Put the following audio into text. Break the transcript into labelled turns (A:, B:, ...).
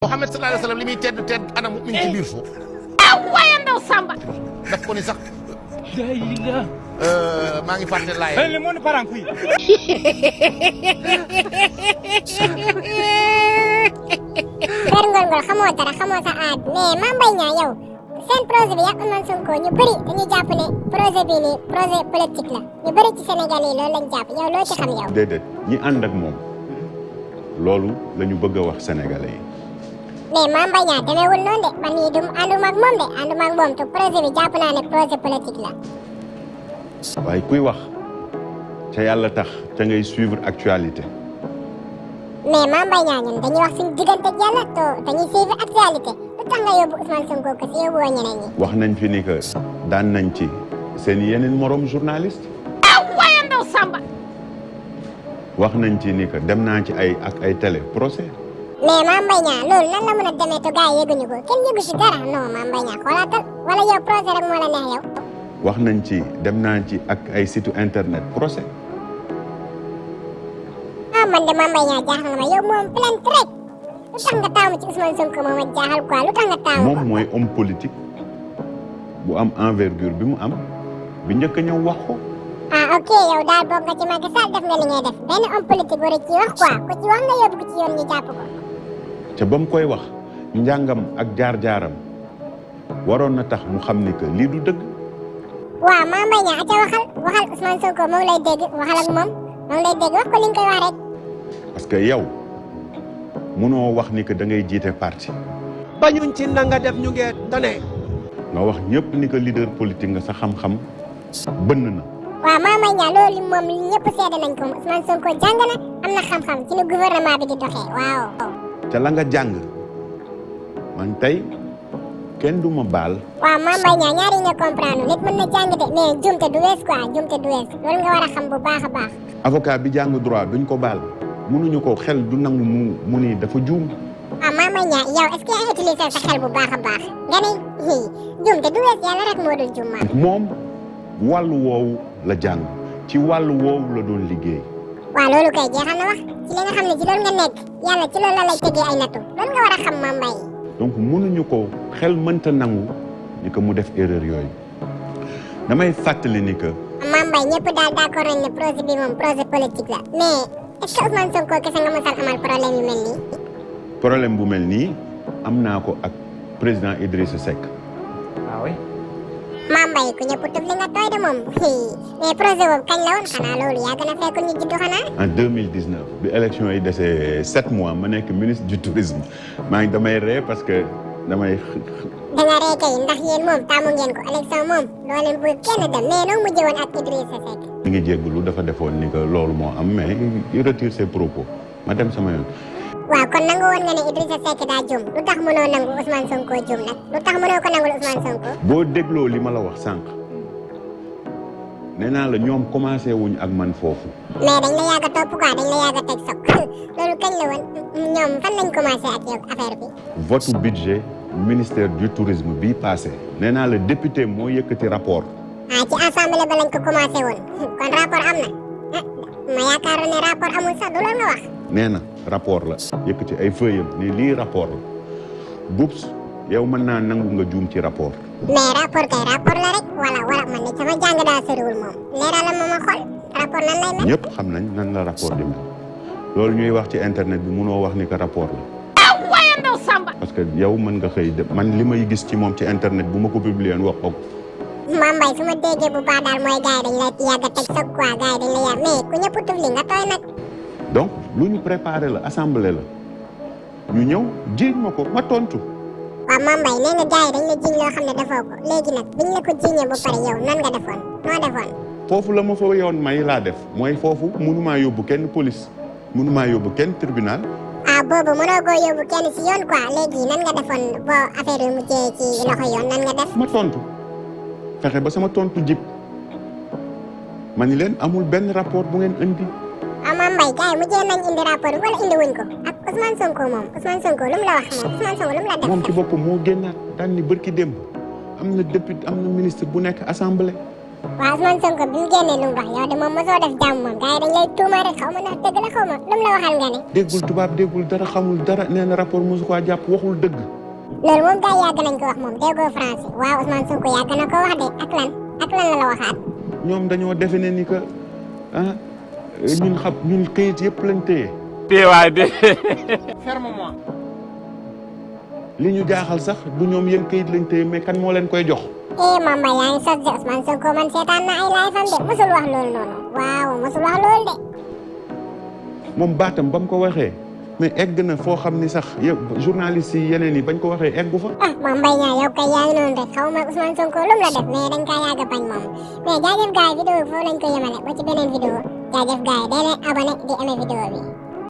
A: Muhammad sallallahu alayhi wa sallam li muy tedd anam mi ngi ci biir suuf.
B: waaye ndaw Samba.
A: daf ko ni sax. maa ngi fàtte laay.
C: le monde part en couille.
B: Père Ngor xamoo dara xamoo sa aad mais Mame Mbaye Niang yow seen projet bi yàq Ousmane Sonko ñu bëri dañuy jàpp ne projet bi nii projet politique la ñu bëri ci Sénégal yi loolu lañ jàpp yow loo ci xam yow.
D: déedéet ñi ànd ak moom loolu la ñu bëgg a wax sénégalais yi.
B: mais Mame Mbaye Niang demeewul noonu de man mii ànduma ak moom de ànduma ak moom te projet bi jàpp naa ne projet politique la.
D: waaye kuy wax ca yàlla tax ca ngay suivre actualité.
B: mais Mame Mbaye Niang ñun dañuy wax suñu diggante ak yàlla to dañuy suivre actualité lu tax nga yóbbu Ousmane Sonko ko si yóbbu woo ñeneen ñi.
D: wax nañ fi ni que daan nañ ci seen yeneen morom journaliste.
B: waaye ndaw Samba.
D: wax nañ ci ni que dem naa ci ay télé procès.
B: mais Mame Mbaye Niang loolu nan la mën a demee te gars yi yëguñu ko kenn yëgu si dara non Mame Mbaye Niang xoolaatal wala yow projet rek moo la neex yow.
D: wax nañ ci dem naa ci ak ay site internet procès.
B: man de Mame Mbaye Niang jaaxal nga ma yow moom plainte rek lu tax nga taamu ci Ousmane Sonko moom a jaaxal quoi lu tax nga taamu ko.
D: moom mooy homme politique bu am envergure bi mu am bi njëkk a ñëw wax ko.
B: ok yow daal bokk nga ci Macky Sall def nga li ngay def benn homme politique war a ci wax quoi ku ci wax nga yóbbu ko ci yoon ñu jàpp ko.
D: te ba mu koy wax njàngam ak jaar-jaaram waroon na tax mu xam ni que lii du dëgg.
B: waaw Mame Mbaye Niang aca waxal Ousmane Sonko moom lay dégg waxal ak moom lay dégg wax ko li nga koy wax rek.
D: parce que yow munoo wax ni que da ngay jiite parti.
E: bañuñ ci na nga def ñu ngi tane.
D: nga wax ñëpp ni que leader politique nga sa xam-xam bënn na.
B: waaw Mame Mbaye Niang loolu moom ñëpp seede nañ ko Ousmane Sonko jàng na am na xam-xam ci nu gouvernement bi di doxee waaw.
D: ca la nga jàng man tey kenn du ma baal.
B: waaw Mame Mbaye Niang ñaari nga comprendre nit mën na jàng de mais jumte du wees quoi jumte du wees loolu nga war a xam bu baax a baax.
D: avocat bi jàng droit duñ ko baal mënuñu ko xel du nangu mu ni dafa juum.
B: waaw Mame Mbaye Niang yow est-ce que yaa utiliser sa xel bu baax a baax nga ne jumte du wees yàlla rek moo dul jum
D: moom wàllu woowu la jàng ci wàllu woowu la doon liggéey.
B: waaw loolu kay jeexal na wax ci li nga xam ne ci loolu nga nekk yàlla ci loolu la lay tegee ay nattu loolu nga war a xam Mame Mbaye.
D: donc mënuñu ko xel mënta nangu ni que mu def erreur yooyu damay fàttali ni que.
B: Mame Mbaye ñëpp daal d'accord nañ ne projet bi moom projet politique la mais est-ce que Ousmane Sonko kese nga mosal amal problème yu mel nii.
D: problème bu mel nii am naa ko ak président Idrissa Seck.
C: ah oui.
B: Mame Mbaye ku ñëpp tëb li nga tooy de moom mais projet boobu kañ la woon xanaa loolu yaa gën a fekk ñu juddu xanaa.
D: en 2019 bi élection yi desee 7 mois ma nekk ministre du tourisme maa ngi damay ree parce que damay.
B: da nga ree kay ndax yéen moom taamu ngeen ko élection moom doo leen bëgg kenn dem mais noo mujjee woon ak Idrissa Seck.
D: mi ngi jéggulu dafa defoon ni que loolu moo am mais il retire ses propos ma dem sama yoon.
B: waaw kon nangu woon nga ne Idrissa Seck daa jum lu tax mënoo nangu Ousmane Sonko jum nag lu tax mënoo ko nangul Ousmane Sonko.
D: boo dégloo li ma la wax sànq nee naa la ñoom commencé wuñ ak man foofu.
B: mais dañ la yàgg a topp quoi dañ la yàgg a teg soog loolu kañ la woon ñoom fan lañ commencé ak yow affaire bi.
D: vote budget ministère du tourisme bii passé nee naa la député moo yëkkati rapport.
B: ci assemblée ba lañ ko commencé woon kon rapport am na ma yaakaaroon ne rapport amul sax du loolu nga wax.
D: nee na rapport la yëkkati ay feuilles ni lii rapport la Boubs yow mën naa nangu nga juum ci rapport.
B: mais rapport kay rapport la rek wala man de sama jàng daa soriwul moom leeralal ma xool rapport nan lay mel.
D: ñëpp xam nañ nan la rapport di mel loolu ñuy wax ci internet bi mënoo wax ni que rapport la.
B: waaye ndaw Samba.
D: parce que yow mën nga xëy de man li may gis ci moom ci internet bu ma ko publier wax ko.
B: Mame Mbaye su ma déggee bu baax daal mooy gars yi dañ la yàgg a teg soog quoi gars yi dañ la yàgg mais ku ñëpp tuf li nga tooy nag.
D: donc lu ñu préparé la assemblée la ñu ñëw jiiñ ma ko ma tontu.
B: waaw Mame Mbaye nee nga gars yi dañ la jiiñ loo xam ne defoo ko léegi nag biñ la ko jiiñee ba pare yow nan nga defoon noo defoon.
D: foofu la ma fa yoon may laa def mooy foofu mënumaa yóbbu kenn police mënumaa yóbbu kenn tribunal.
B: boobu mënoo koo yóbbu kenn ci yoon quoi léegi nan nga defoon boo affaire yu mujjee ci loxo yoon nan nga def.
D: ma tontu fexe ba sama tontu jib ma ni leen amul benn rapport bu ngeen indi.
B: Mame Mbaye gars yi mujjee nañ indi rapport bi wala indi wuñ ko ak Ousmane Sonko moom Ousmane Sonko lu mu la wax moom Ousmane Sonko lu mu la def.
D: moom ci boppam moo génnaat daan ni bërki démb am na député am na ministre bu nekk assemblée
B: waaw Ousmane Sonko bi mu génnee lu mu wax yow de moom mosoo def jàmm moom gars yi dañ lay tuuma rek xaw ma ndax dëgg la xaw ma lu mu la waxal nga ne.
D: déggul tubaab déggul dara xamul dara nee na rapport mosu ko jàpp waxul dëgg.
B: loolu moom gars yi yàgg nañ ko wax moom déggoo français waaw Ousmane Sonko yàgg na ko wax de ak lan la waxaat.
D: ñoom dañoo defe ne ni que ah ñun këyit yëpp lañ téye.
C: teewaay de.
E: Ferme-moi.
D: li ñu jaaxal sax du ñoom yéen këyit lañ téye mais kan moo leen koy jox.
B: Mame Mbaye yaa ngi sos de Ousmane Sonko man seetaan na ay live am de mosul wax loolu noonu waaw mosul wax loolu de.
D: moom baatam ba mu ko waxee mais egg na foo xam ni sax yow journaliste yi yeneen yi bañ ko waxee eggu fa.
B: Mame Mbaye Niang yow kay yaa ngi noonu rek xaw ma Ousmane Sonko lu mu la def mais dañ kaa yàgg a bañ moom mais jaajëf gars yi vidéo bi foofu lañ ko yemale ba ci beneen vidéo jaajëf gars yi day leen abonné di aimé vidéo bi.